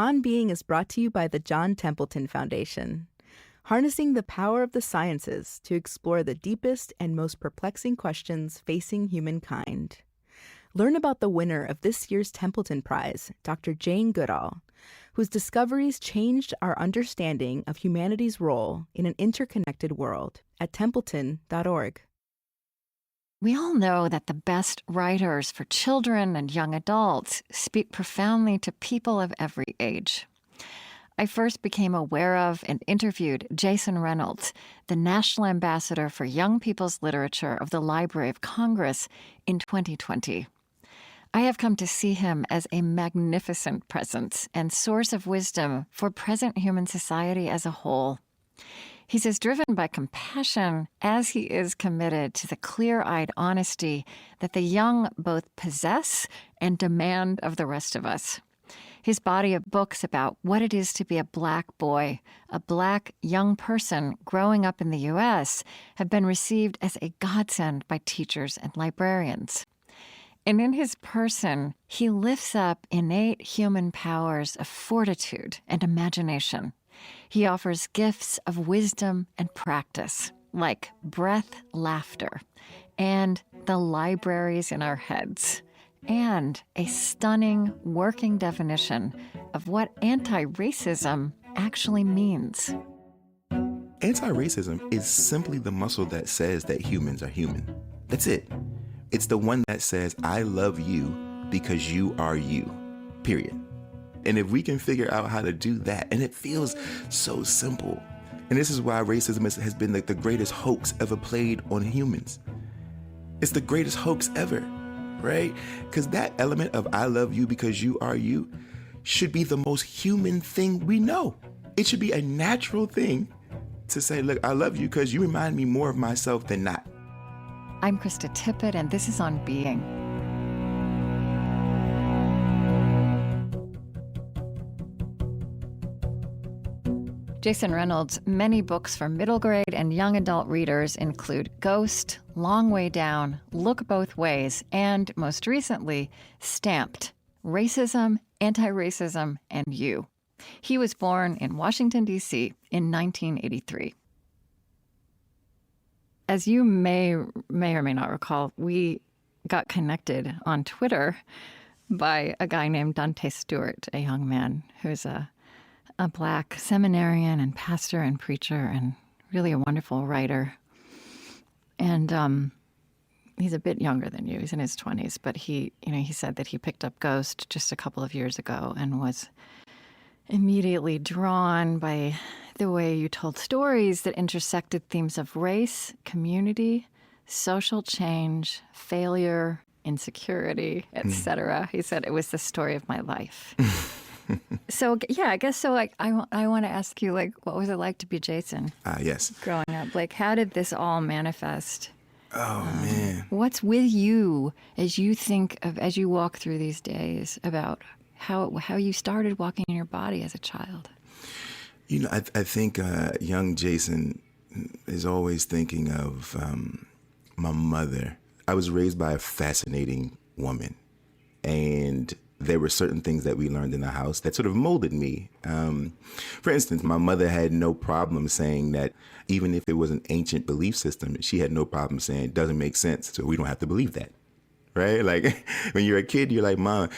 On Being is brought to you by the John Templeton Foundation, harnessing the power of the sciences to explore the deepest and most perplexing questions facing humankind. Learn about the winner of this year's Templeton Prize, Dr. Jane Goodall, whose discoveries changed our understanding of humanity's role in an interconnected world at templeton.org. We all know that the best writers for children and young adults speak profoundly to people of every age. I first became aware of and interviewed Jason Reynolds, the National Ambassador for Young People's Literature of the Library of Congress, in 2020. I have come to see him as a magnificent presence and source of wisdom for present human society as a whole. He's as driven by compassion as he is committed to the clear-eyed honesty that the young both possess and demand of the rest of us. His body of books about what it is to be a Black boy, a Black young person growing up in the U.S., have been received as a godsend by teachers and librarians. And in his person, he lifts up innate human powers of fortitude and imagination. He offers gifts of wisdom and practice, like breathlaughter and the libraries in our heads, and a stunning working definition of what anti-racism actually means. Anti-racism is simply the muscle that says that humans are human. That's it. It's the one that says, I love you because you are you, period. And if we can figure out how to do that, and it feels so simple. And this is why racism has been the greatest hoax ever played on humans. It's the greatest hoax ever, right? Because that element of I love you because you are you should be the most human thing we know. It should be a natural thing to say, look, I love you because you remind me more of myself than not. I'm Krista Tippett, and this is On Being. Jason Reynolds' many books for middle grade and young adult readers include Ghost, Long Way Down, Look Both Ways, and, most recently, Stamped, Racism, Anti-Racism, and You. He was born in Washington, D.C. in 1983. As you may or may not recall, we got connected on Twitter by a guy named Dante Stewart, a young man who's a Black seminarian and pastor and preacher and really a wonderful writer. And he's a bit younger than you. He's in his 20s, but he said that he picked up Ghost just a couple of years ago and was immediately drawn by the way you told stories that intersected themes of race, community, social change, failure, insecurity, etc. He said it was the story of my life. So, yeah, I guess so. Like, I want to ask you, like, what was it like to be Jason? Yes. Growing up, like, how did this all manifest? Oh, man. What's with you as you walk through these days about how you started walking in your body as a child? You know, I think young Jason is always thinking of my mother. I was raised by a fascinating woman, and there were certain things that we learned in the house that sort of molded me. For instance, my mother had no problem saying that even if it was an ancient belief system, she had no problem saying it doesn't make sense, so we don't have to believe that, right? Like when you're a kid, you're like, Mom,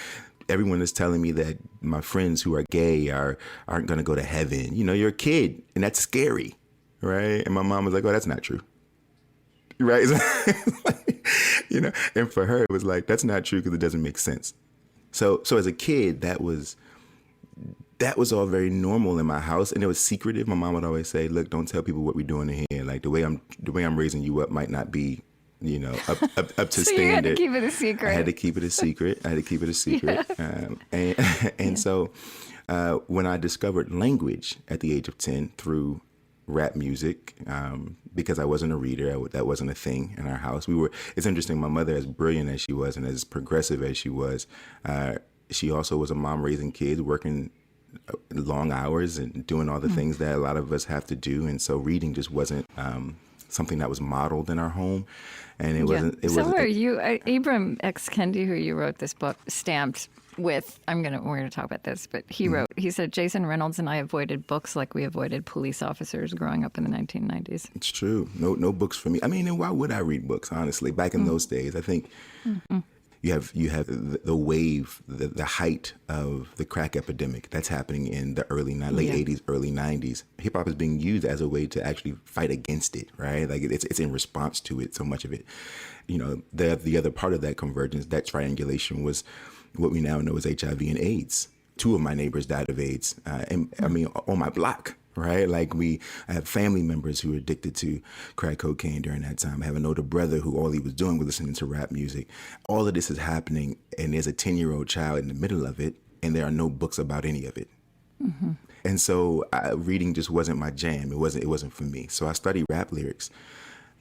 everyone is telling me that my friends who are gay aren't going to go to heaven. You know, you're a kid, and that's scary, right? And my mom was like, oh, that's not true, right? You know, and for her, it was like, that's not true because it doesn't make sense. So as a kid, that was all very normal in my house, and it was secretive. My mom would always say, "Look, don't tell people what we're doing in here. Like the way I'm raising you up might not be, you know, up to so standard." You had to keep it a secret. I had to keep it a secret. Yeah. And so when I discovered language at the age of 10 through rap music, because I wasn't a reader, that wasn't a thing in our house. It's interesting, my mother, as brilliant as she was and as progressive as she was, she also was a mom raising kids, working long hours and doing all the things that a lot of us have to do. And so reading just wasn't something that was modeled in our home. And it wasn't. So were you, Ibram X. Kendi, who you wrote this book, Stamped, we're gonna talk about this, but he said, Jason Reynolds and I avoided books like we avoided police officers growing up in the 1990s. It's true. No books for me. I mean, and why would I read books, honestly? Back in those days, I think you have the wave, the height of the crack epidemic that's happening in the late 80s, early 90s. Hip hop is being used as a way to actually fight against it, right? Like it's in response to it, so much of it. You know, the other part of that convergence, that triangulation, was what we now know as HIV and AIDS. 2 of my neighbors died of AIDS. And I mean, on my block, right? Like I have family members who were addicted to crack cocaine during that time. I have an older brother who all he was doing was listening to rap music. All of this is happening, and there's a 10-year-old child in the middle of it, and there are no books about any of it. And so reading just wasn't my jam. It wasn't for me. So I studied rap lyrics,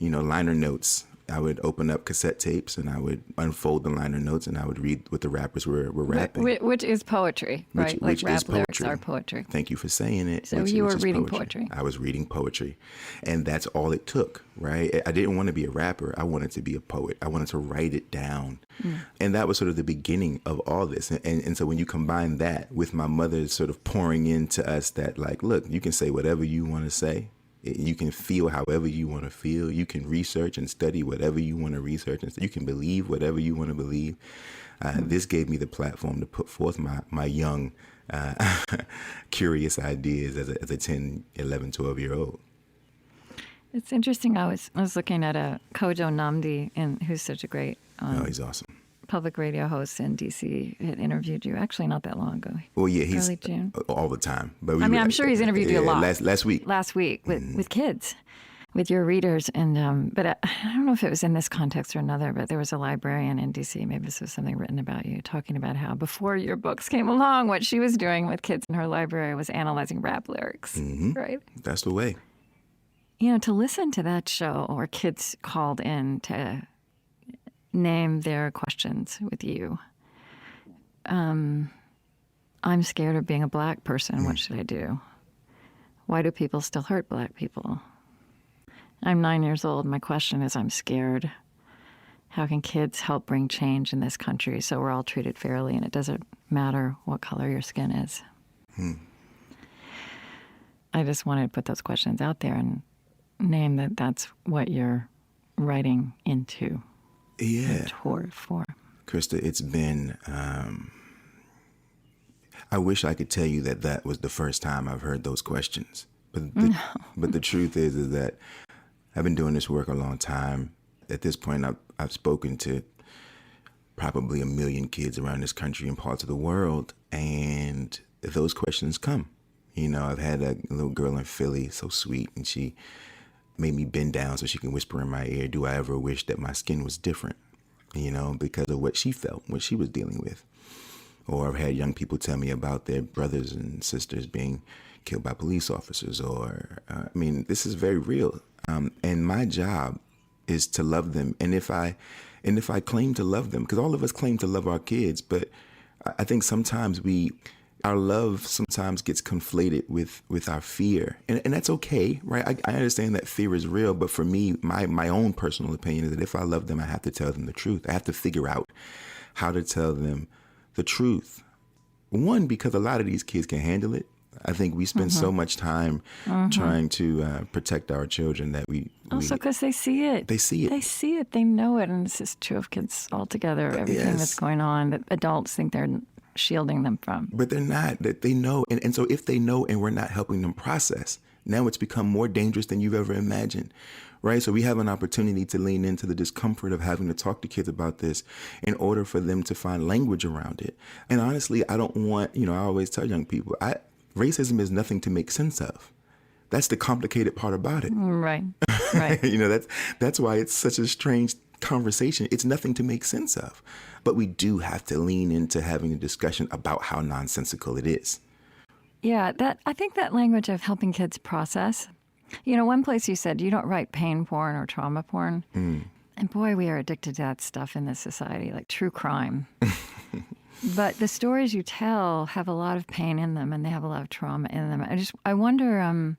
liner notes. I would open up cassette tapes and I would unfold the liner notes and I would read what the rappers were rapping. Which is poetry, right? Which rap is poetry. lyrics are poetry. Thank you for saying it. So you were reading poetry. I was reading poetry. And that's all it took, right? I didn't want to be a rapper. I wanted to be a poet. I wanted to write it down. And that was sort of the beginning of all this. And so when you combine that with my mother sort of pouring into us that, like, look, you can say whatever you want to say. You can feel however you want to feel. You can research and study whatever you want to research. And you can believe whatever you want to believe. This gave me the platform to put forth my young, curious ideas as a 10, 11, 12-year-old. It's interesting. I was looking at a Kojo Namdi, who's such a great he's awesome. Public radio host in D.C. had interviewed you actually not that long ago. Well, yeah, he's early June. All the time. But I'm sure he's interviewed you a lot. Last week. Last week with kids, with your readers. And but I don't know if it was in this context or another, but there was a librarian in D.C., maybe this was something written about you, talking about how before your books came along, what she was doing with kids in her library was analyzing rap lyrics, right? That's the way. To listen to that show where kids called in to name their questions with you. I'm scared of being a black person. What should I do? Why do people still hurt black people? I'm 9 years old. My question is, I'm scared. How can kids help bring change in this country so we're all treated fairly and it doesn't matter what color your skin is? I just wanted to put those questions out there and name that that's what you're writing into. Yeah. For. Krista, it's been, I wish I could tell you that was the first time I've heard those questions. But the truth is that I've been doing this work a long time. At this point, I've spoken to probably 1 million kids around this country and parts of the world. And those questions come. I've had a little girl in Philly, so sweet, and she made me bend down so she can whisper in my ear, do I ever wish that my skin was different, because of what she felt, what she was dealing with. Or I've had young people tell me about their brothers and sisters being killed by police officers, this is very real. And my job is to love them. And if I claim to love them, because all of us claim to love our kids, but I think sometimes our love sometimes gets conflated with our fear. And that's okay, right? I understand that fear is real, but for me, my own personal opinion is that if I love them, I have to tell them the truth. I have to figure out how to tell them the truth. One, because a lot of these kids can handle it. I think we spend so much time trying to protect our children that we also because they see it. They see it. They see it. They know it. And this is true of kids altogether. Everything that's going on that adults think they're shielding them from. But they're not. That they know. And so if they know and we're not helping them process, now it's become more dangerous than you've ever imagined, right? So we have an opportunity to lean into the discomfort of having to talk to kids about this in order for them to find language around it. And honestly, I don't want, I always tell young people, racism is nothing to make sense of. That's the complicated part about it. Right. That's why it's such a strange conversation. It's nothing to make sense of. But we do have to lean into having a discussion about how nonsensical it is. Yeah, I think that language of helping kids process. One place you said you don't write pain porn or trauma porn. And boy, we are addicted to that stuff in this society, like true crime. But the stories you tell have a lot of pain in them and they have a lot of trauma in them. I wonder,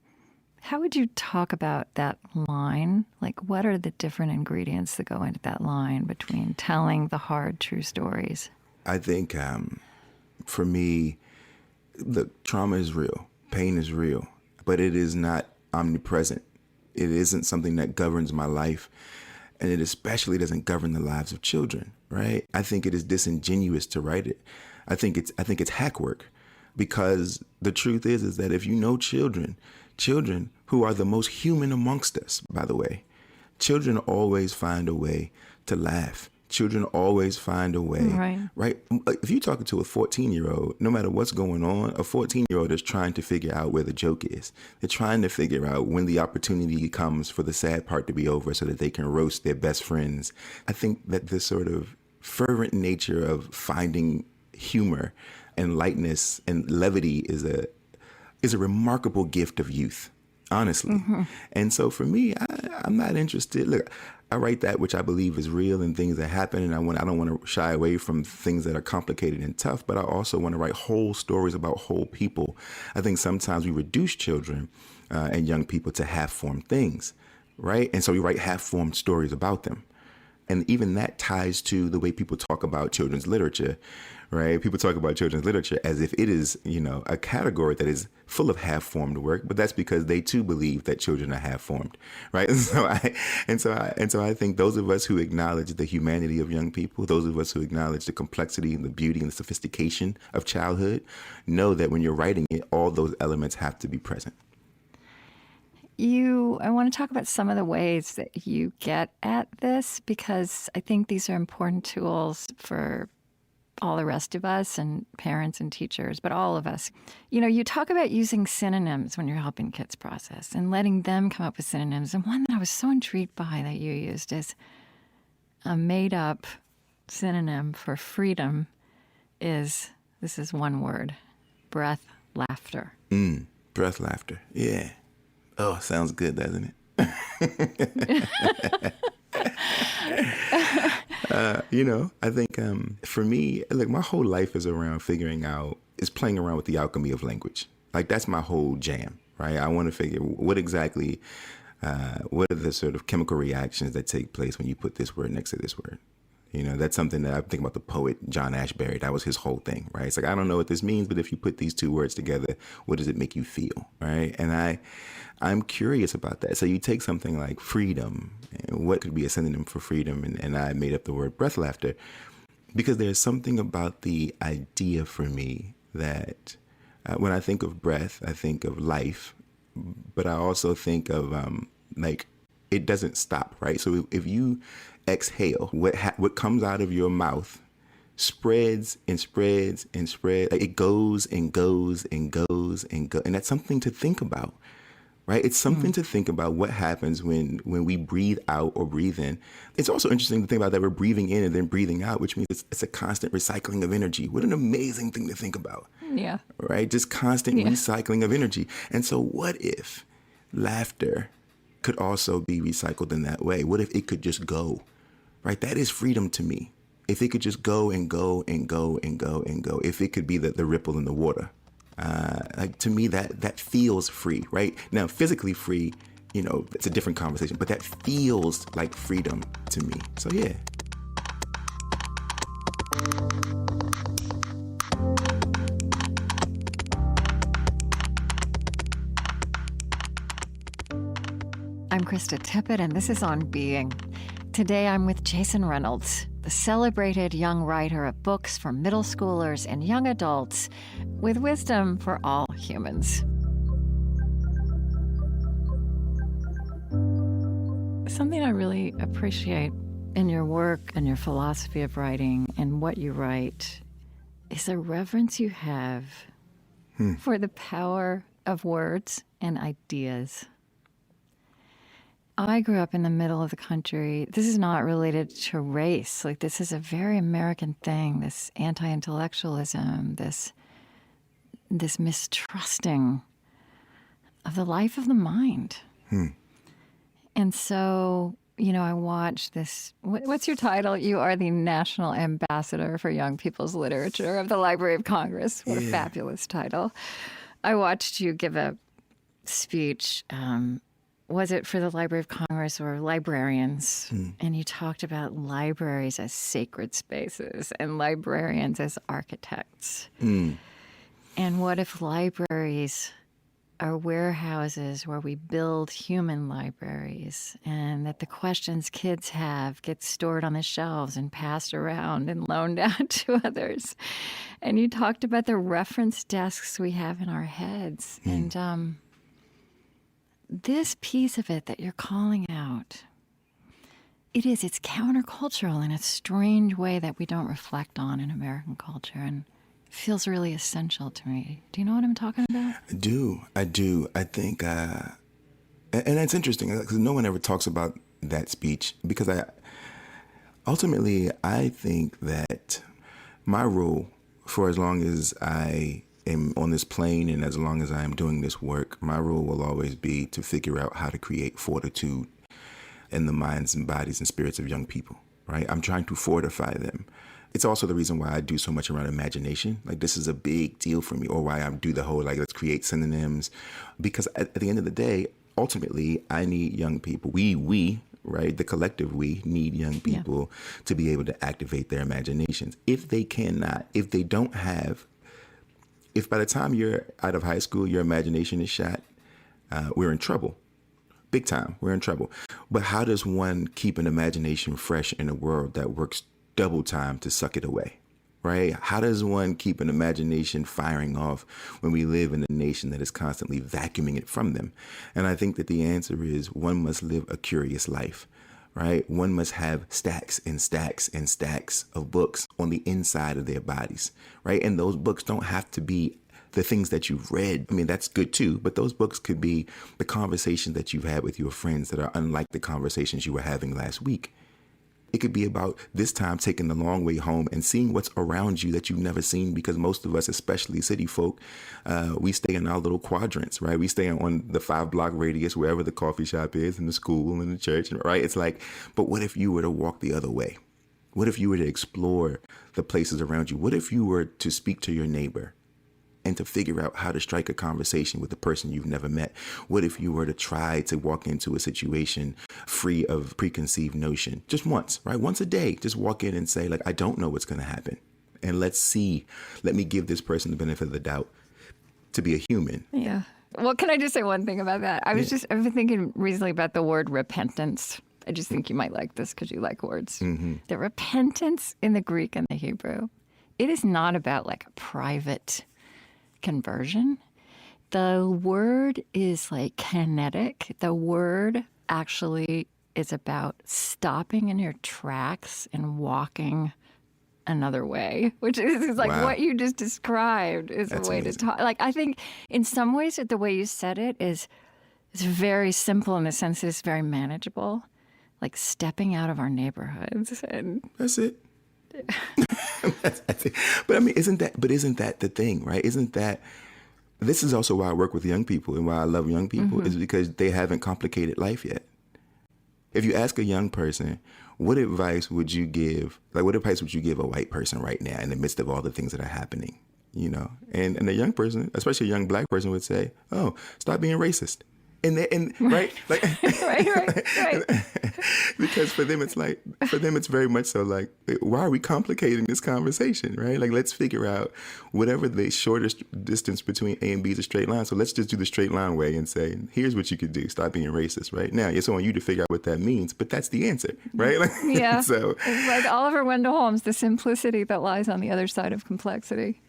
how would you talk about that line? Like, what are the different ingredients that go into that line between telling the hard, true stories? I think For me, look, trauma is real. Pain is real, but it is not omnipresent. It isn't something that governs my life, and it especially doesn't govern the lives of children, right? I think it is disingenuous to write it. I think it's hack work, because the truth is that if you know children who are the most human amongst us, by the way, children always find a way to laugh. Children always find a way, right? If you're talking to a 14-year-old, no matter what's going on, a 14-year-old is trying to figure out where the joke is. They're trying to figure out when the opportunity comes for the sad part to be over so that they can roast their best friends. I think that this sort of fervent nature of finding humor and lightness and levity is a remarkable gift of youth, honestly. Mm-hmm. And so for me, I'm not interested. Look, I write that which I believe is real and things that happen, and I don't want to shy away from things that are complicated and tough, but I also want to write whole stories about whole people. I think sometimes we reduce children and young people to half-formed things, right? And so we write half-formed stories about them. And even that ties to the way people talk about children's literature, right? People talk about children's literature as if it is, a category that is full of half-formed work, but that's because they too believe that children are half-formed, right? And so I think those of us who acknowledge the humanity of young people, those of us who acknowledge the complexity and the beauty and the sophistication of childhood, know that when you're writing it, all those elements have to be present. I want to talk about some of the ways that you get at this, because I think these are important tools for all the rest of us and parents and teachers, but all of us. You talk about using synonyms when you're helping kids process and letting them come up with synonyms. And one that I was so intrigued by that you used is a made-up synonym for freedom this is one word, breath laughter. Breath laughter, yeah. Oh, sounds good, doesn't it? I think for me, like my whole life is playing around with the alchemy of language. Like that's my whole jam, right? I want to figure what are the sort of chemical reactions that take place when you put this word next to this word. That's something that I think about the poet John Ashbery. That was his whole thing, right? It's like, I don't know what this means, but if you put these two words together, what does it make you feel, right? And I'm curious about that. So you take something like freedom, and what could be a synonym for freedom? And I made up the word breath laughter, because there's something about the idea for me that when I think of breath, I think of life, but I also think of it doesn't stop, right? So if you exhale, what comes out of your mouth spreads and spreads and spreads. Like it goes and goes and goes and goes. And that's something to think about, right? It's something to think about what happens when we breathe out or breathe in. It's also interesting to think about that we're breathing in and then breathing out, which means it's a constant recycling of energy. What an amazing thing to think about. Yeah. Right? Just constant recycling of energy. And so what if laughter could also be recycled in that way? What if it could just go? Right? That is freedom to me. If it could just go and go and go and go and go. If it could be the ripple in the water. To me, that feels free, right? Now, physically free, it's a different conversation, but that feels like freedom to me. So, yeah. I'm Krista Tippett, and this is On Being. Today, I'm with Jason Reynolds, the celebrated young writer of books for middle schoolers and young adults with wisdom for all humans. Something I really appreciate in your work and your philosophy of writing and what you write is a reverence you have for the power of words and ideas. I grew up in the middle of the country. This is not related to race. Like, this is a very American thing, this anti-intellectualism, this mistrusting of the life of the mind. And so, I watched this. What's your title? You are the National Ambassador for Young People's Literature of the Library of Congress. What a fabulous title. I watched you give a speech was it for the Library of Congress or librarians? And you talked about libraries as sacred spaces and librarians as architects. And what if libraries are warehouses where we build human libraries, and that the questions kids have get stored on the shelves and passed around and loaned out to others? And you talked about the reference desks we have in our heads. And this piece of it that you're calling out, it's countercultural in a strange way that we don't reflect on in American culture, and feels really essential to me. Do you know what I'm talking about? I do. I think, and it's interesting because no one ever talks about that speech, because ultimately I think that my role, for as long as I am on this plane and as long as I am doing this work, my role will always be to figure out how to create fortitude in the minds and bodies and spirits of young people, right? I'm trying to fortify them. It's also the reason why I do so much around imagination. Like, this is a big deal for me, or why I do the whole, like, let's create synonyms. Because at the end of the day, ultimately, I need young people. We, right, the collective we, need young people to be able to activate their imaginations. If they cannot, if they don't have, if by the time you're out of high school, your imagination is shot, we're in trouble. Big time. We're in trouble. But how does one keep an imagination fresh in a world that works double time to suck it away, right? How does one keep an imagination firing off when we live in a nation that is constantly vacuuming it from them? And I think that the answer is one must live a curious life, right? One must have stacks and stacks and stacks of books on the inside of their bodies, right? And those books don't have to be the things that you've read. I mean, that's good too, but those books could be the conversations that you've had with your friends that are unlike the conversations you were having last week. It could be about this time taking the long way home and seeing what's around you that you've never seen, because most of us, especially city folk, we stay in our little quadrants, right? We stay on the 5-block radius, wherever the coffee shop is, and the school and the church, right? It's like, but what if you were to walk the other way? What if you were to explore the places around you? What if you were to speak to your neighbor and to figure out how to strike a conversation with the person you've never met? What if you were to try to walk into a situation free of preconceived notion just once, right? Once a day, just walk in and say, like, I don't know what's going to happen. And let me give this person the benefit of the doubt to be a human. Yeah. Well, can I just say one thing about that? I've been thinking recently about the word repentance. I just think you might like this because you like words. The repentance in the Greek and the Hebrew, it is not about like a private conversion. The word is like kinetic. The word actually is about stopping in your tracks and walking another way, which is like what you just described is a way to talk. Like, I think in some ways the way you said it is very simple in the sense that it's very manageable, like stepping out of our neighborhoods. And that's it. That's it. But I mean, isn't that the thing, right? This is also why I work with young people and why I love young people, is because they haven't complicated life yet. If you ask a young person, what advice would you give a white person right now in the midst of all the things that are happening, you know? And a young person, especially a young black person, would say, oh, stop being racist. Right? Like, right. Because for them, it's very much so like, why are we complicating this conversation, right? Like, let's figure out whatever the shortest distance between A and B is a straight line. So let's just do the straight line way and say, here's what you could do. Stop being racist, right? Now, it's on you to figure out what that means, but that's the answer, right? Like, yeah. So it's like Oliver Wendell Holmes, the simplicity that lies on the other side of complexity.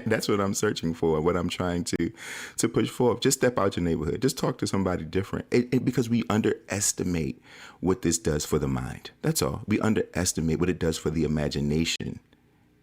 That's what I'm searching for, what I'm trying to push forward. Just step out your neighborhood. Just talk to somebody different. Because we underestimate what this does for the mind. That's all. We underestimate what it does for the imagination.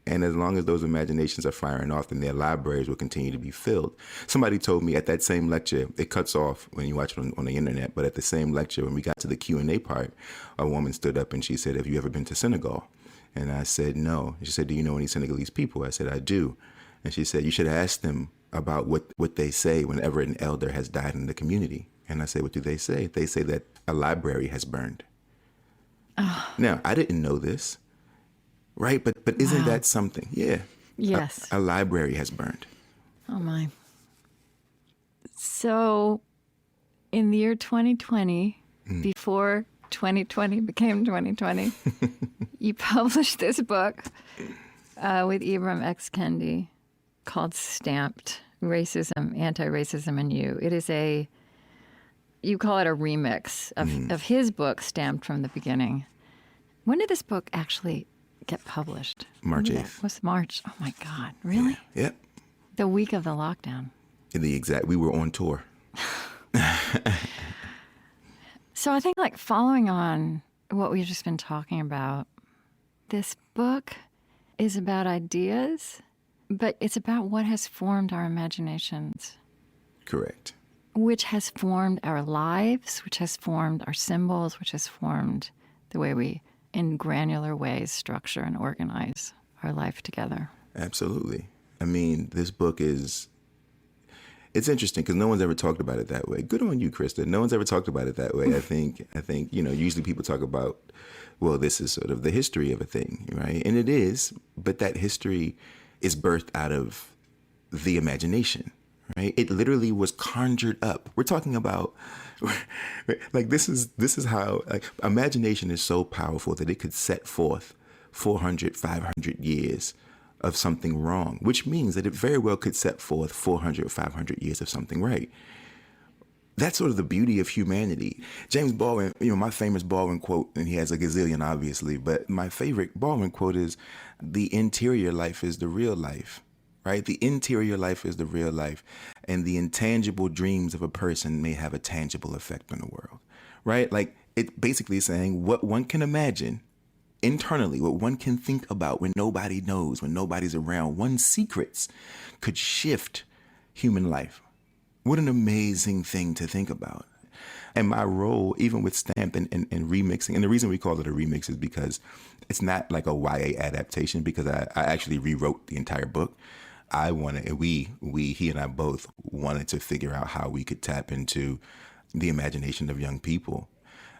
And as long as those imaginations are firing off, then their libraries will continue to be filled. Somebody told me at that same lecture, it cuts off when you watch it on the internet, but at the same lecture, when we got to the Q&A part, a woman stood up and she said, have you ever been to Senegal? And I said, no. She said, do you know any Senegalese people? I said, I do. And she said, you should ask them about what they say whenever an elder has died in the community. And I said, what do they say? They say that a library has burned. Oh. Now, I didn't know this, right? But isn't that something? Yeah. Yes. A library has burned. Oh, my. So in the year 2020, before 2020 became 2020, you published this book with Ibram X. Kendi called Stamped: Racism, Anti-Racism and You. It is you call it a remix of his book, Stamped from the Beginning. When did this book actually get published? March 8th. Was March? Oh my God, really? Yeah. Yep. The week of the lockdown. We were on tour. So I think, like, following on what we've just been talking about, this book is about ideas, but it's about what has formed our imaginations. Correct. Which has formed our lives, which has formed our symbols, which has formed the way we, in granular ways, structure and organize our life together. Absolutely. I mean, this book it's interesting because no one's ever talked about it that way. Good on you, Krista. No one's ever talked about it that way. I think, usually people talk about, well, this is sort of the history of a thing, right? And it is, but that history is birthed out of the imagination, right? It literally was conjured up. We're talking about, like, this is how, like, imagination is so powerful that it could set forth 400, 500 years of something wrong, which means that it very well could set forth 400, 500 years of something right. That's sort of the beauty of humanity. James Baldwin, my famous Baldwin quote, and he has a gazillion, obviously, but my favorite Baldwin quote is, the interior life is the real life, right? The interior life is the real life, and the intangible dreams of a person may have a tangible effect on the world, right? Like, it basically is saying what one can imagine internally, what one can think about when nobody knows, when nobody's around, one's secrets could shift human life. What an amazing thing to think about. And my role, even with Stamp and remixing, and the reason we call it a remix is because it's not like a YA adaptation, because I actually rewrote the entire book. I wanted, and he and I both wanted to figure out how we could tap into the imagination of young people.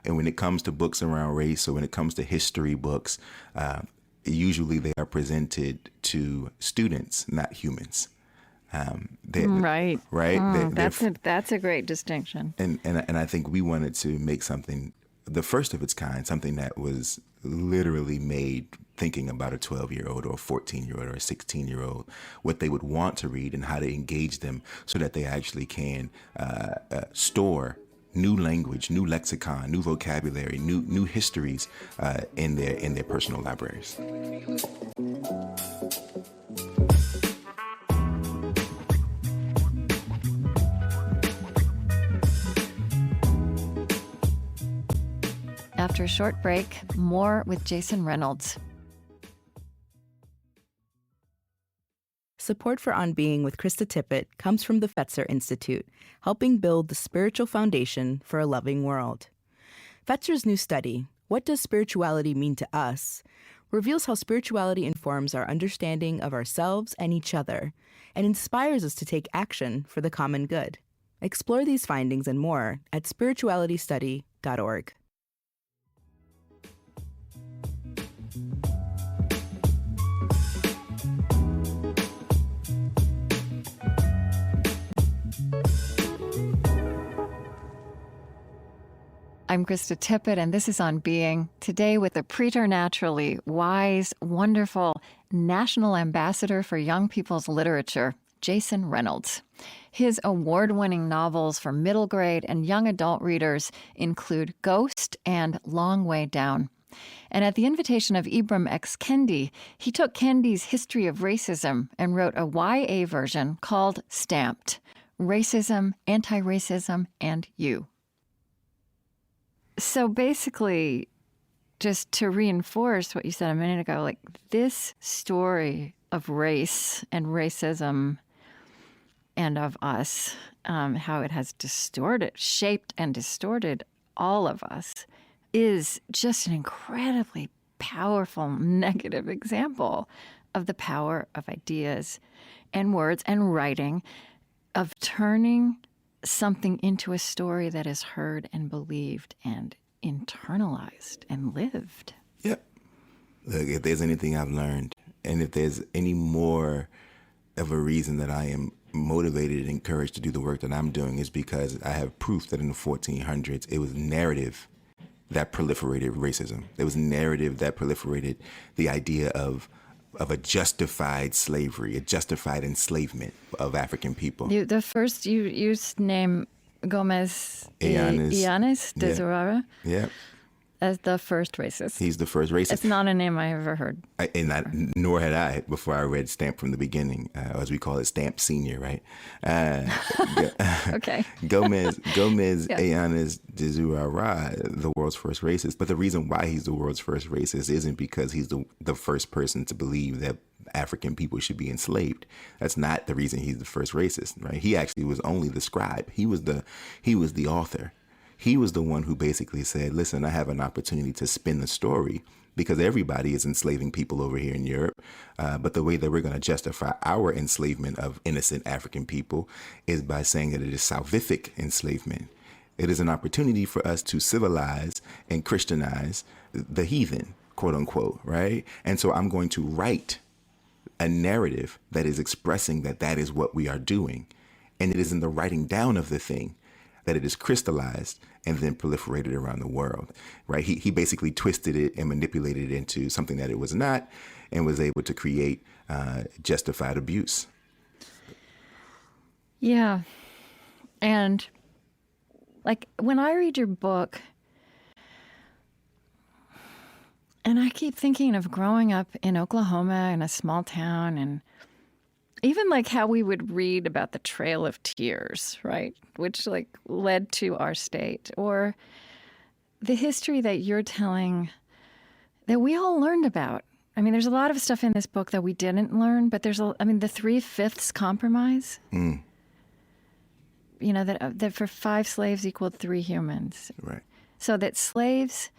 And when it comes to books around race, or when it comes to history books, usually they are presented to students, not humans. Right. Right. That's a great distinction. And I think we wanted to make something, the first of its kind, something that was literally made thinking about a 12-year-old or a 14-year-old or a 16-year-old, what they would want to read and how to engage them so that they actually can store new language, new lexicon, new vocabulary, new histories in their personal libraries. After a short break, more with Jason Reynolds. Support for On Being with Krista Tippett comes from the Fetzer Institute, helping build the spiritual foundation for a loving world. Fetzer's new study, What Does Spirituality Mean to Us?, reveals how spirituality informs our understanding of ourselves and each other, and inspires us to take action for the common good. Explore these findings and more at spiritualitystudy.org. I'm Krista Tippett, and this is On Being, today with the preternaturally wise, wonderful National Ambassador for Young People's Literature, Jason Reynolds. His award-winning novels for middle grade and young adult readers include Ghost and Long Way Down. And at the invitation of Ibram X. Kendi, he took Kendi's History of Racism and wrote a YA version called Stamped: Racism, Anti-Racism, and You. So basically, just to reinforce what you said a minute ago, like, this story of race and racism and of us, how it has shaped and distorted all of us, is just an incredibly powerful negative example of the power of ideas and words and writing, of turning something into a story that is heard and believed and internalized and lived. Yep. Look, if there's anything I've learned, and if there's any more of a reason that I am motivated and encouraged to do the work that I'm doing is because I have proof that in the 1400s, it was narrative that proliferated racism. There was narrative that proliferated the idea of a justified slavery, a justified enslavement of African people. The first you name Gomez Illanes de Yeah. Zurara Yeah, as the first racist. he's the first racist. It's not a name I ever heard. Nor had I before I read Stamp from the beginning, or as we call it, Stamp Senior, right? Okay. Gomez Yeah. Illanes de Zurara, the world's first racist. But the reason why he's the world's first racist isn't because he's the first person to believe that African people should be enslaved. That's not the reason he's the first racist, right? He actually was only the scribe. He was the author. He was the one who basically said, listen, I have an opportunity to spin the story because everybody is enslaving people over here in Europe. But the way that we're going to justify our enslavement of innocent African people is by saying that it is salvific enslavement. It is an opportunity for us to civilize and Christianize the heathen, quote unquote, right? And so I'm going to write a narrative that is expressing that that is what we are doing. And it is in the writing down of the thing that it is crystallized and then proliferated around the world, right? He basically twisted it and manipulated it into something that it was not and was able to create justified abuse. Yeah. And like when I read your book, and I keep thinking of growing up in Oklahoma in a small town, and even like how we would read about the Trail of Tears, right? Which like led to our state, or the history that you're telling that we all learned about. I mean, there's a lot of stuff in this book that we didn't learn, but the 3/5 compromise, you know, that for 5 slaves equaled 3 humans. Right. So that slaves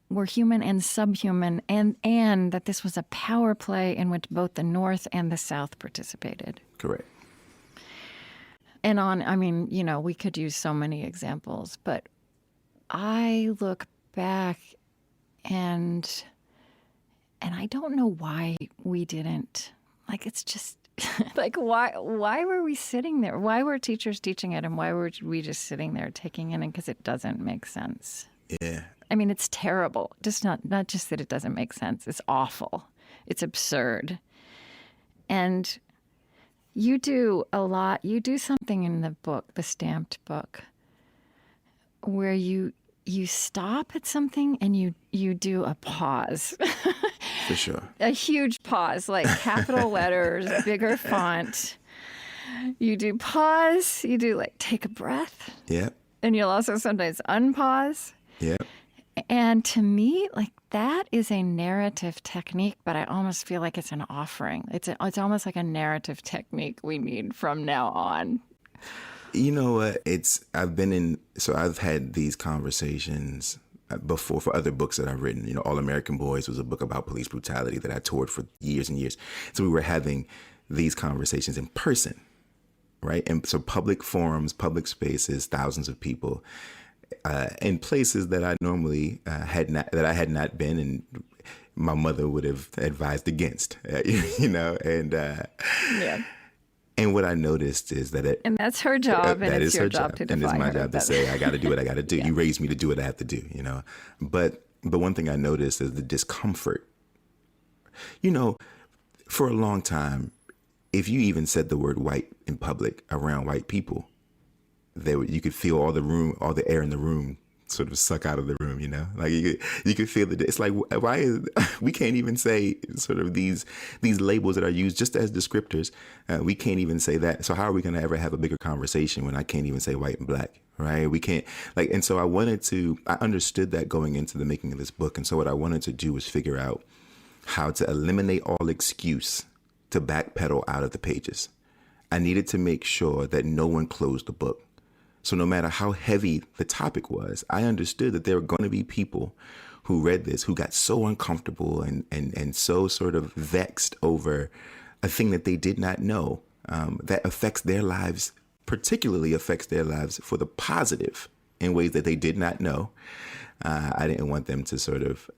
were human and subhuman, and that this was a power play in which both the North and the South participated. Correct. And I mean, you know, we could use so many examples, but I look back and I don't know why we didn't. Like, it's just like, why were we sitting there? Why were teachers teaching it, and why were we just sitting there taking it in? Because it doesn't make sense. Yeah. I mean, it's terrible. Just not just that it doesn't make sense. It's awful. It's absurd. And you do a lot. You do something in the book, the Stamped book, where you stop at something and you do a pause. For sure. A huge pause, like capital letters, bigger font. You do pause. You do like take a breath. Yep. And you'll also sometimes unpause. Yep. And to me, like, that is a narrative technique, but I almost feel like it's an offering. It's almost like a narrative technique we need from now on. You know what? I've had these conversations before for other books that I've written. You know, All American Boys was a book about police brutality that I toured for years and years. So we were having these conversations in person, right? And so public forums, public spaces, thousands of people. In places that I normally had not been, and my mother would have advised against, you know, and Yeah. And what I noticed is that and that's her job, and it's your job to define and it's my her. job to say I got to do what I got to do. Yeah. You raised me to do what I have to do, you know. But one thing I noticed is the discomfort. You know, for a long time, if you even said the word white in public around white people, you could feel all the air in the room sort of suck out of the room, you know, like you could feel it's like, we can't even say sort of these labels that are used just as descriptors. We can't even say that. So how are we going to ever have a bigger conversation when I can't even say white and black? Right. We can't and so I understood that going into the making of this book. And so what I wanted to do was figure out how to eliminate all excuse to backpedal out of the pages. I needed to make sure that no one closed the book. So no matter how heavy the topic was, I understood that there were going to be people who read this, who got so uncomfortable and so sort of vexed over a thing that they did not know, that affects their lives, particularly affects their lives for the positive in ways that they did not know. I didn't want them to sort of,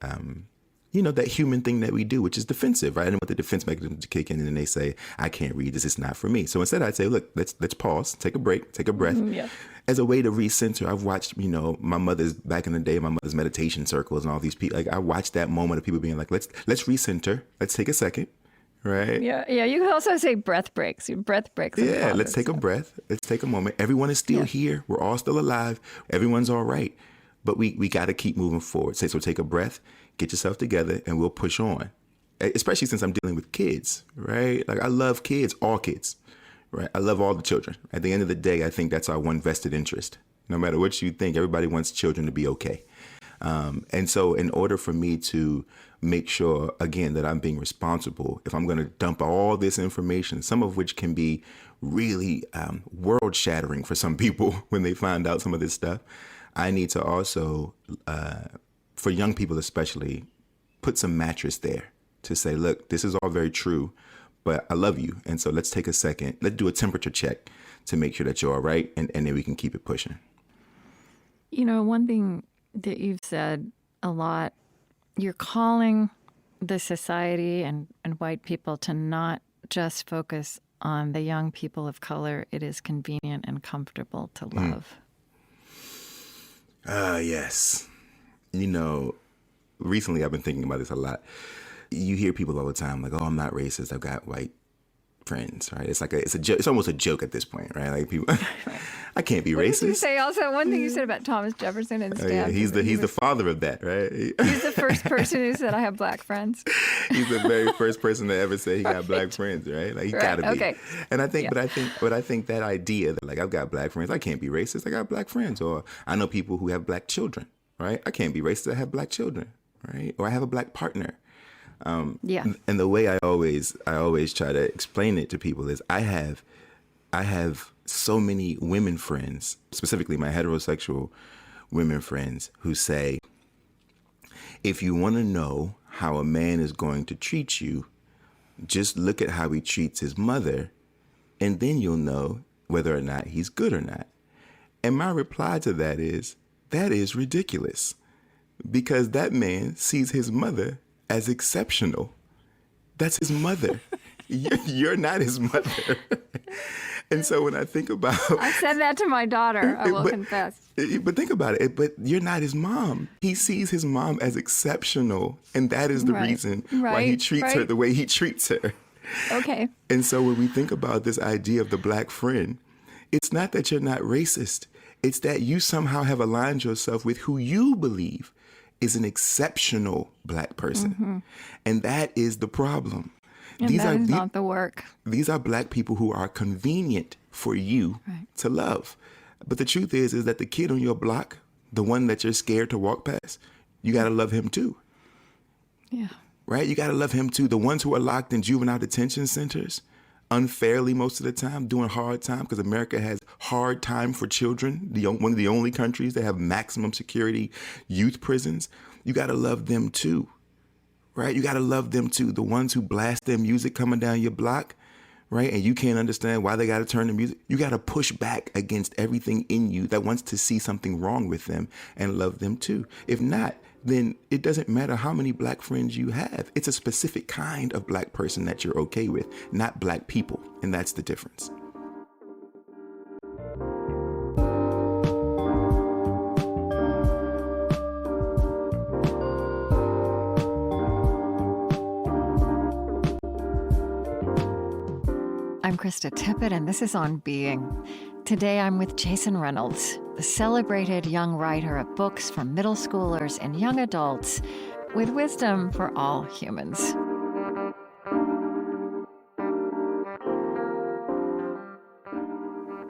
that human thing that we do, which is defensive, right? And with the defense mechanism to kick in, and then they say, I can't read this, it's not for me. So instead I'd say, look, let's pause, take a break, take a breath. Yeah. As a way to recenter. I've watched, my mother's, back in the day, my mother's meditation circles and all these people. Like, I watched that moment of people being like, let's recenter, let's take a second, right? Yeah. You can also say breath breaks. Breath breaks. Yeah, let's take a breath. Let's take a moment. Everyone is still here. We're all still alive. Everyone's all right. But we got to keep moving forward. So take a breath, get yourself together, and we'll push on. Especially since I'm dealing with kids, right? Like, I love kids, all kids, right? I love all the children. At the end of the day, I think that's our one vested interest. No matter what you think, everybody wants children to be okay. And so in order for me to make sure, again, that I'm being responsible, if I'm going to dump all this information, some of which can be really world shattering for some people when they find out some of this stuff, I need to also, for young people especially, put some mattress there to say, look, this is all very true, but I love you. And so let's take a second. Let's do a temperature check to make sure that you're all right. And then we can keep it pushing. One thing that you've said a lot, you're calling the society and white people to not just focus on the young people of color it is convenient and comfortable to love. Yes. Recently I've been thinking about this a lot. You hear people all the time like, oh, I'm not racist, I've got white friends, right? It's like it's almost a joke at this point, right? Like, people, I can't be racist. Did you say also one thing you said about Thomas Jefferson and Stanford? Yeah, he's the father of that, right? He's the first person who said I have black friends. He's the very first person to ever say he got black friends, right? Like, he gotta be. Okay. And I think, but I think that idea that, like, I've got black friends, I can't be racist, I got black friends. Or I know people who have black children, right? I can't be racist, I have black children, right? Or I have a black partner. And the way I always try to explain it to people is I have so many women friends, specifically my heterosexual women friends, who say, if you want to know how a man is going to treat you, just look at how he treats his mother, and then you'll know whether or not he's good or not. And my reply to that is ridiculous, because that man sees his mother as exceptional. That's his mother. You're not his mother. And so when I think about... I said that to my daughter, I will confess. But think about it. But you're not his mom. He sees his mom as exceptional. And that is the reason why he treats her the way he treats her. Okay. And so when we think about this idea of the black friend, it's not that you're not racist. It's that you somehow have aligned yourself with who you believe is an exceptional black person. Mm-hmm. And that is the problem. And that is not the work. These are black people who are convenient for you to love. But the truth is that the kid on your block, the one that you're scared to walk past, you got to love him too. Yeah. Right? You got to love him too. The ones who are locked in juvenile detention centers, unfairly most of the time, doing hard time, because America has hard time for children, one of the only countries that have maximum security youth prisons. You got to love them too, right? You got to love them too. The ones who blast their music coming down your block, right? And you can't understand why they got to turn the music. You got to push back against everything in you that wants to see something wrong with them and love them too. If not, then it doesn't matter how many black friends you have. It's a specific kind of black person that you're okay with, not black people. And that's the difference. I'm Krista Tippett, and this is On Being. Today I'm with Jason Reynolds, the celebrated young writer of books for middle schoolers and young adults with wisdom for all humans.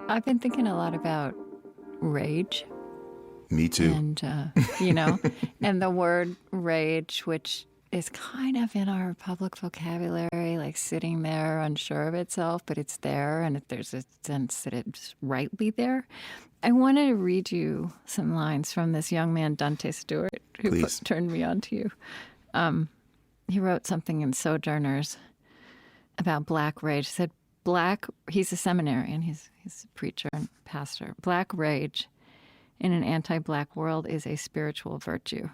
I've been thinking a lot about rage. Me too. And, and the word rage, which is kind of in our public vocabulary, like sitting there unsure of itself, but it's there, and there's a sense that it's rightly there. I wanted to read you some lines from this young man, Dante Stewart, who turned me on to you. He wrote something in Sojourners about black rage. He said, he's a seminarian, he's a preacher and pastor. Black rage in an anti-black world is a spiritual virtue.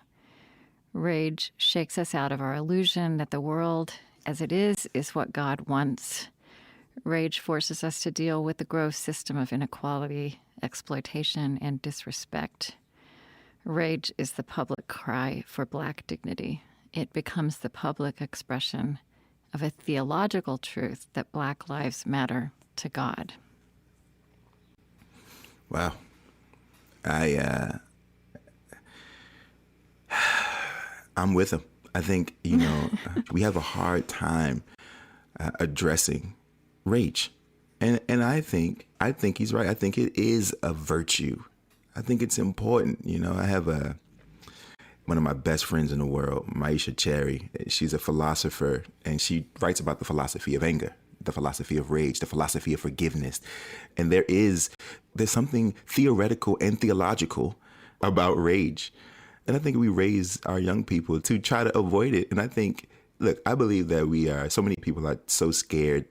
Rage shakes us out of our illusion that the world as it is what God wants. Rage forces us to deal with the gross system of inequality, exploitation, and disrespect. Rage is the public cry for Black dignity. It becomes the public expression of a theological truth that Black lives matter to God. Wow. I'm with him. I think, we have a hard time addressing rage. And I think he's right. I think it is a virtue. I think it's important. I have one of my best friends in the world, Maisha Cherry. She's a philosopher, and she writes about the philosophy of anger, the philosophy of rage, the philosophy of forgiveness. And there's something theoretical and theological about rage. And I think we raise our young people to try to avoid it. And I believe that so many people are so scared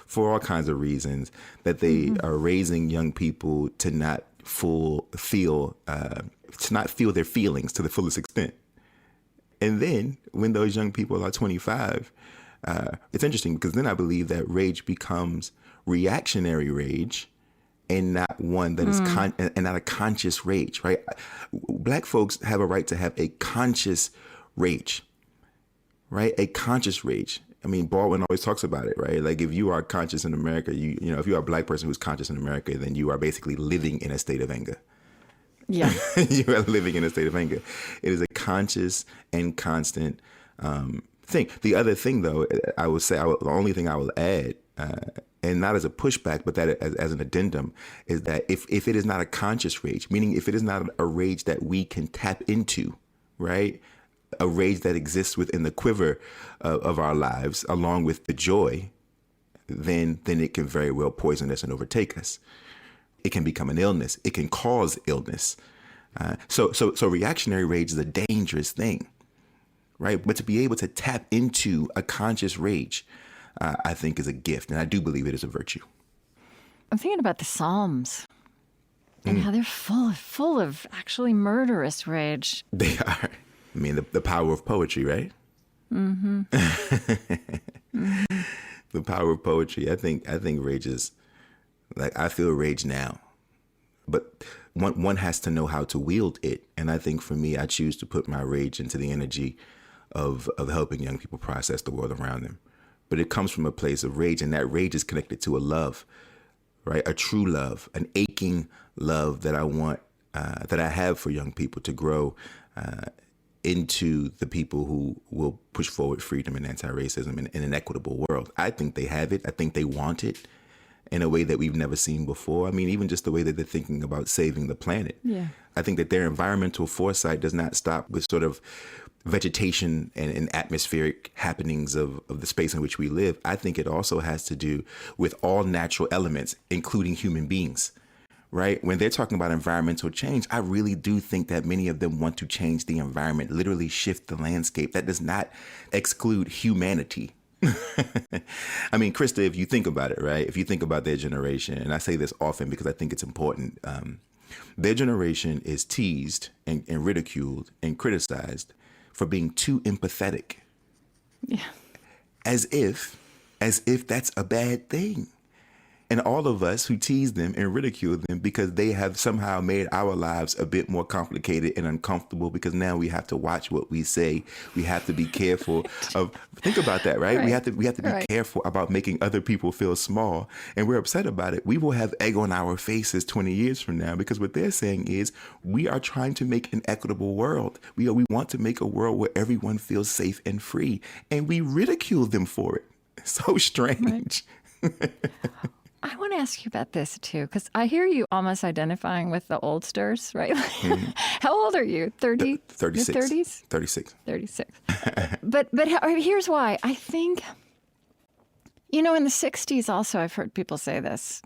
for all kinds of reasons that they are raising young people to not feel their feelings to the fullest extent. And then when those young people are 25, it's interesting because then I believe that rage becomes reactionary rage and not one that is and not a conscious rage, right? Black folks have a right to have a conscious rage, right? A conscious rage. I mean, Baldwin always talks about it, right? Like if you are conscious in America, if you are a Black person who's conscious in America, then you are basically living in a state of anger. Yeah. You are living in a state of anger. It is a conscious and constant thing. The other thing, though, I would say, the only thing I will add, and not as a pushback, but that as an addendum, is that if it is not a conscious rage, meaning if it is not a rage that we can tap into, right? A rage that exists within the quiver of our lives, along with the joy, then it can very well poison us and overtake us. It can become an illness. It can cause illness. So reactionary rage is a dangerous thing, right? But to be able to tap into a conscious rage, I think is a gift. And I do believe it is a virtue. I'm thinking about the Psalms and how they're full of actually murderous rage. They are. I mean, the power of poetry, right? Mm-hmm. The power of poetry. I think rage is, like, I feel rage now, but one has to know how to wield it. And I think for me, I choose to put my rage into the energy of helping young people process the world around them. But it comes from a place of rage, and that rage is connected to a love, right? A true love, an aching love that I want, that I have for young people to grow into the people who will push forward freedom and anti-racism in an equitable world. I think they have it. I think they want it in a way that we've never seen before. I mean, even just the way that they're thinking about saving the planet. Yeah. I think that their environmental foresight does not stop with sort of vegetation and atmospheric happenings of the space in which we live. I think it also has to do with all natural elements, including human beings, right? When they're talking about environmental change, I really do think that many of them want to change the environment, literally shift the landscape. That does not exclude humanity. I mean, Krista, if you think about it, right? If you think about their generation, and I say this often because I think it's important, their generation is teased and ridiculed and criticized for being too empathetic. Yeah. As if that's a bad thing. And all of us who tease them and ridicule them because they have somehow made our lives a bit more complicated and uncomfortable, because now we have to watch what we say. We have to be careful of, think about that, right? We have to be careful about making other people feel small, and we're upset about it. We will have egg on our faces 20 years from now, because what they're saying is we are trying to make an equitable world. We want to make a world where everyone feels safe and free, and we ridicule them for it. So strange. Right. I want to ask you about this, too, because I hear you almost identifying with the oldsters, right? Mm-hmm. How old are you? 30? 36. 30s? 36. 36. But here's why. I think, in the 60s also, I've heard people say this.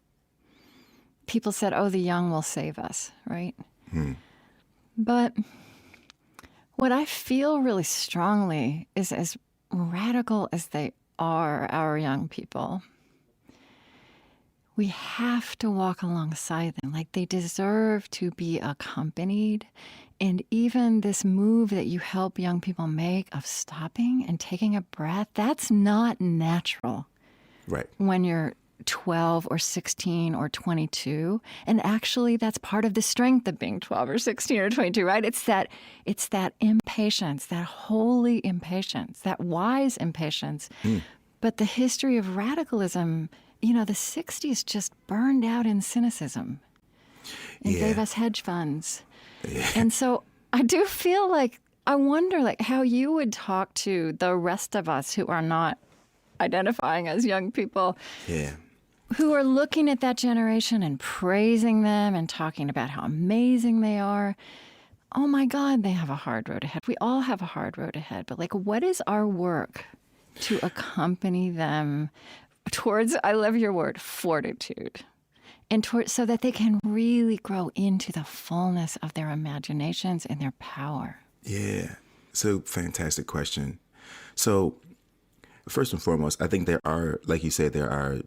People said, oh, the young will save us, right? But what I feel really strongly is, as radical as they are, our young people, we have to walk alongside them. Like, they deserve to be accompanied. And even this move that you help young people make of stopping and taking a breath, that's not natural Right. when you're 12 or 16 or 22. And actually, that's part of the strength of being 12 or 16 or 22, right? It's that impatience, that holy impatience, that wise impatience. But the history of radicalism, the 60s just burned out in cynicism and gave us hedge funds. And so I do feel like, I wonder like how you would talk to the rest of us who are not identifying as young people, who are looking at that generation and praising them and talking about how amazing they are. Oh my God, they have a hard road ahead. We all have a hard road ahead. But like, what is our work to accompany them towards, I love your word, fortitude, and towards, so that they can really grow into the fullness of their imaginations and their power? Yeah. So, fantastic question. So, first and foremost, I think there are, like you said, there are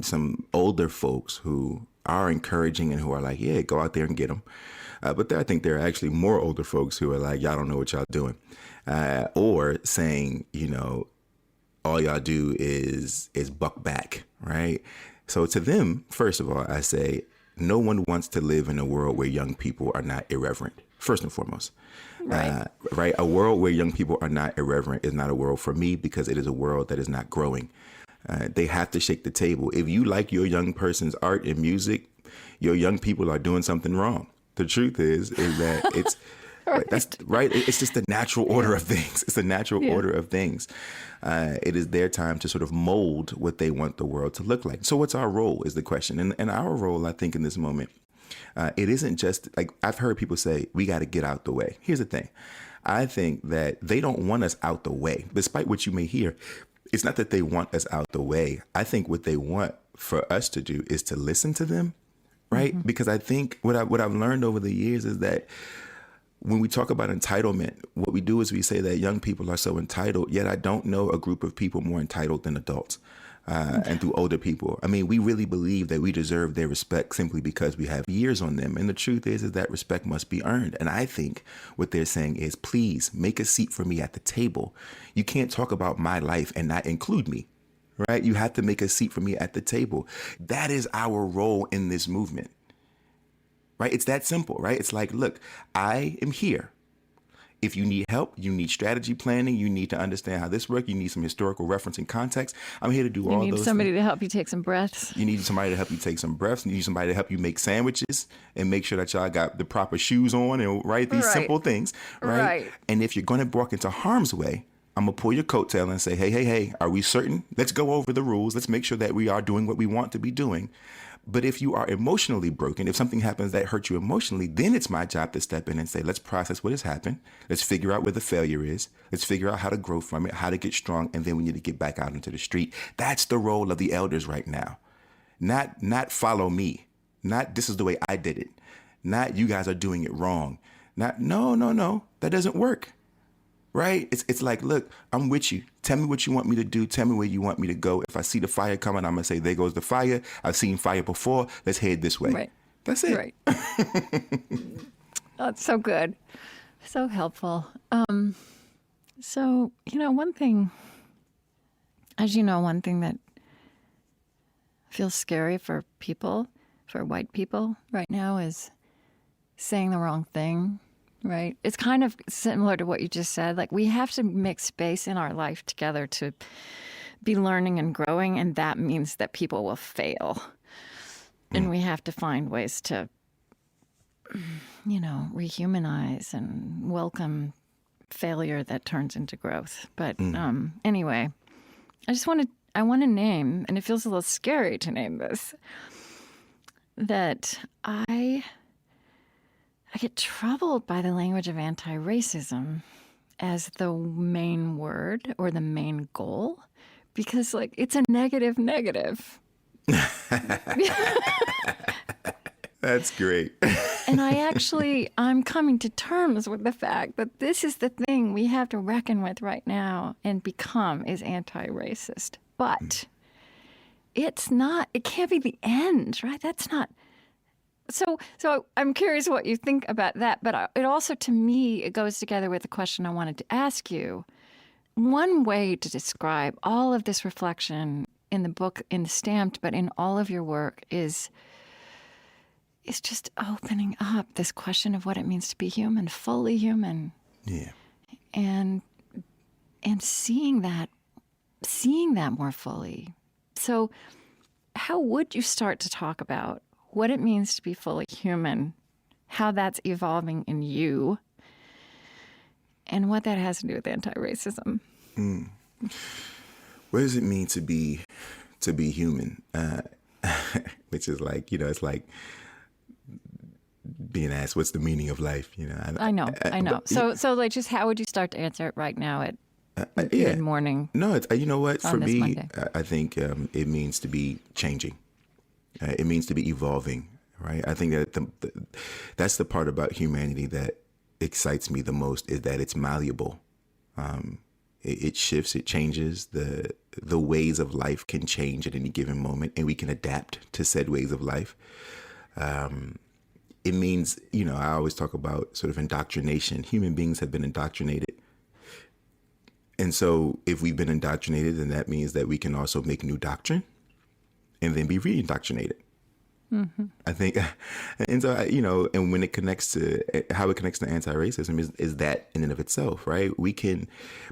some older folks who are encouraging and who are like, yeah, go out there and get them. But I think there are actually more older folks who are like, y'all don't know what y'all doing. Or saying, all y'all do is buck back, right? So to them, first of all, I say, no one wants to live in a world where young people are not irreverent, first and foremost. Right. A world where young people are not irreverent is not a world for me, because it is a world that is not growing. They have to shake the table. If you like your young person's art and music, your young people are doing something wrong. The truth is that it's that's right. It's just the natural order of things. It's the natural order of things. It is their time to sort of mold what they want the world to look like. So what's our role is the question. And our role, I think, in this moment, it isn't just like, I've heard people say, we got to get out the way. Here's the thing. I think that they don't want us out the way, despite what you may hear. It's not that they want us out the way. I think what they want for us to do is to listen to them, right? Mm-hmm. Because I think what I've learned over the years is that when we talk about entitlement, what we do is we say that young people are so entitled, yet I don't know a group of people more entitled than adults and through older people. I mean, we really believe that we deserve their respect simply because we have years on them. And the truth is that respect must be earned. And I think what they're saying is, please make a seat for me at the table. You can't talk about my life and not include me, right? You have to make a seat for me at the table. That is our role in this movement. Right? It's that simple, right? It's like, look, I am here. If you need help, you need strategy planning, you need to understand how this works, you need some historical reference and context, I'm here to do all those things. You need somebody to help you take some breaths. You need somebody to help you take some breaths. You need somebody to help you make sandwiches and make sure that y'all got the proper shoes on and these simple things, right? And if you're going to walk into harm's way, I'm going to pull your coattail and say, hey, are we certain? Let's go over the rules. Let's make sure that we are doing what we want to be doing. But if you are emotionally broken, if something happens that hurts you emotionally, then it's my job to step in and say, let's process what has happened. Let's figure out where the failure is. Let's figure out how to grow from it, how to get strong. And then we need to get back out into the street. That's the role of the elders right now. Not follow me. Not this is the way I did it. Not you guys are doing it wrong. Not no. That doesn't work. Right? It's like, look, I'm with you. Tell me what you want me to do. Tell me where you want me to go. If I see the fire coming, I'm going to say, there goes the fire. I've seen fire before. Let's head this way. Right. That's it. Right. Oh, it's so good. So helpful. So, one thing that feels scary for white people right now is saying the wrong thing. Right. It's kind of similar to what you just said. Like, we have to make space in our life together to be learning and growing. And that means that people will fail. And we have to find ways to, rehumanize and welcome failure that turns into growth. But anyway, I want to name, and it feels a little scary to name this, that I get troubled by the language of anti-racism as the main word or the main goal, because it's a negative. That's great. And I'm coming to terms with the fact that this is the thing we have to reckon with right now and become is anti-racist. But it can't be the end, right? That's not. So I'm curious what you think about that. But it also, to me, it goes together with the question I wanted to ask you. One way to describe all of this reflection in the book, in the Stamped, but in all of your work is just opening up this question of what it means to be human, fully human. Yeah. And seeing that more fully. So how would you start to talk about what it means to be fully human, how that's evolving in you, and what that has to do with anti-racism? What does it mean to be human? Which is like, it's like being asked, what's the meaning of life? I know. So like, just how would you start to answer it right now at mid-morning? No, you know what? For me, Monday? I think it means to be changing. It means to be evolving, right? I think that that's the part about humanity that excites me the most, is that it's malleable. It shifts, it changes. The ways of life can change at any given moment, and we can adapt to said ways of life. It means, I always talk about sort of indoctrination. Human beings have been indoctrinated. And so if we've been indoctrinated, then that means that we can also make new doctrine and then be re-indoctrinated. Mm-hmm. I think, and so, and when it connects to how it connects to anti-racism is that in and of itself, right? We can,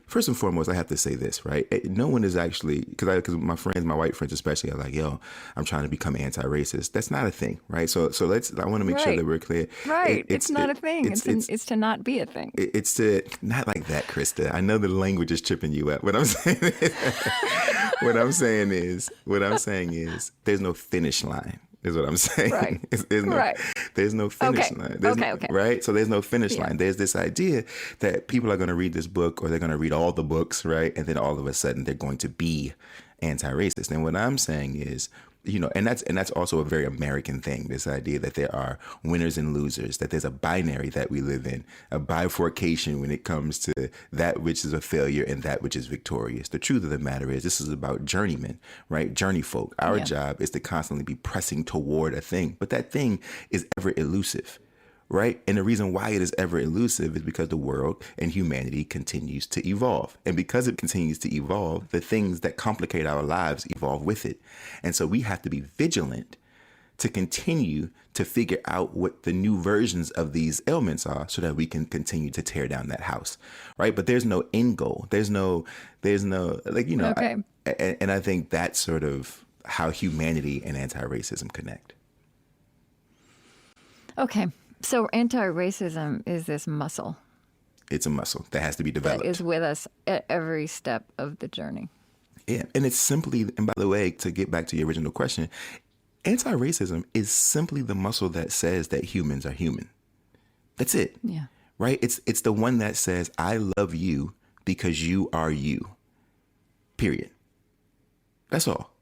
first and foremost, I have to say this, right? No one is actually, because my friends, my white friends especially, are like, yo, I'm trying to become anti-racist. That's not a thing, right? So I want to make sure that we're clear. Right. It's not a thing. It's to not be a thing. It's to, not like that, Krista. I know the language is tripping you up. What I'm saying is, there's no finish line. Is what I'm saying. Right. There's no finish line. Okay. Right? So there's no finish line. There's this idea that people are going to read this book, or they're going to read all the books, right? And then all of a sudden they're going to be anti-racist. And what I'm saying is, and that's also a very American thing, this idea that there are winners and losers, that there's a binary that we live in, a bifurcation when it comes to that which is a failure and that which is victorious. The truth of the matter is, this is about journeymen, right? Journey folk. Our job is to constantly be pressing toward a thing, but that thing is ever elusive. Right? And the reason why it is ever elusive is because the world and humanity continues to evolve. And because it continues to evolve, the things that complicate our lives evolve with it. And so we have to be vigilant to continue to figure out what the new versions of these ailments are, so that we can continue to tear down that house. Right? But there's no end goal. There's no Okay. And I think that's sort of how humanity and anti-racism connect. Okay. So anti-racism is this muscle. It's a muscle that has to be developed. That is with us at every step of the journey. Yeah. And it's simply, and by the way, to get back to your original question, anti-racism is simply the muscle that says that humans are human. That's it. Yeah. Right? It's the one that says, I love you because you are you. Period. That's all.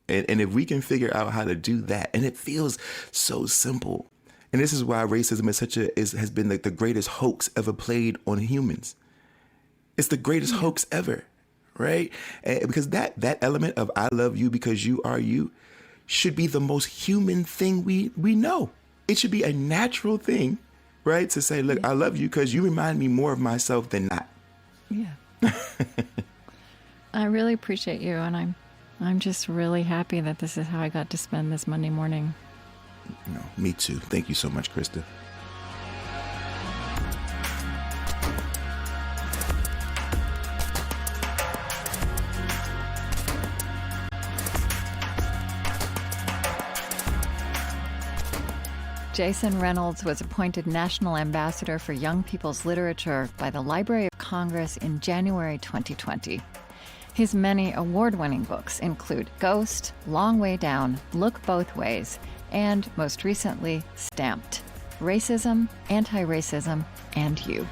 And if we can figure out how to do that, and it feels so simple. And this is why racism has been the greatest hoax ever played on humans. It's the greatest hoax ever, right? And because that element of I love you because you are you should be the most human thing we know. It should be a natural thing, right? To say, look, I love you because you remind me more of myself than not. Yeah. I really appreciate you, and I'm just really happy that this is how I got to spend this Monday morning. No, me too. Thank you so much, Krista. Jason Reynolds was appointed National Ambassador for Young People's Literature by the Library of Congress in January 2020. His many award-winning books include Ghost, Long Way Down, Look Both Ways, and most recently, Stamped: Racism, Anti-Racism, and You.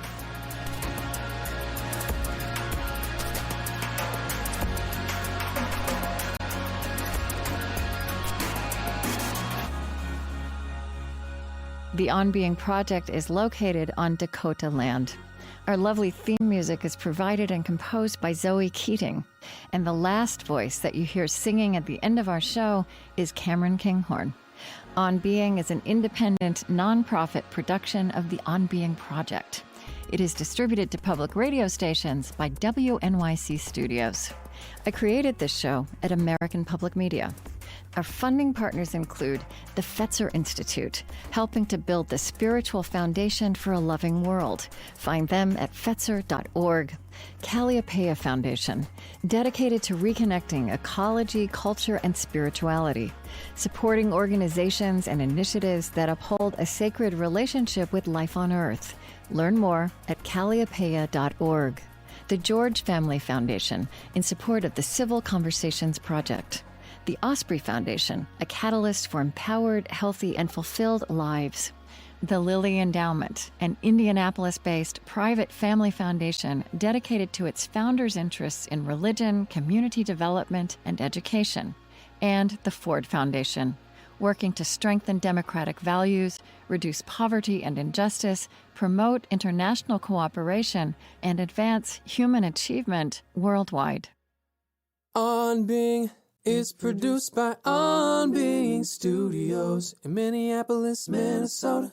The On Being Project is located on Dakota land. Our lovely theme music is provided and composed by Zoe Keating. And the last voice that you hear singing at the end of our show is Cameron Kinghorn. On Being is an independent, nonprofit production of the On Being Project. It is distributed to public radio stations by WNYC Studios. I created this show at American Public Media. Our funding partners include the Fetzer Institute, helping to build the spiritual foundation for a loving world. Find them at fetzer.org. Calliopeia Foundation, dedicated to reconnecting ecology, culture, and spirituality, supporting organizations and initiatives that uphold a sacred relationship with life on Earth. Learn more at calliopeia.org. The George Family Foundation, in support of the Civil Conversations Project. The Osprey Foundation, a catalyst for empowered, healthy, and fulfilled lives. The Lilly Endowment, an Indianapolis-based private family foundation dedicated to its founders' interests in religion, community development, and education. And the Ford Foundation, working to strengthen democratic values, reduce poverty and injustice, promote international cooperation, and advance human achievement worldwide. On Being is produced by On Being Studios in Minneapolis, Minnesota.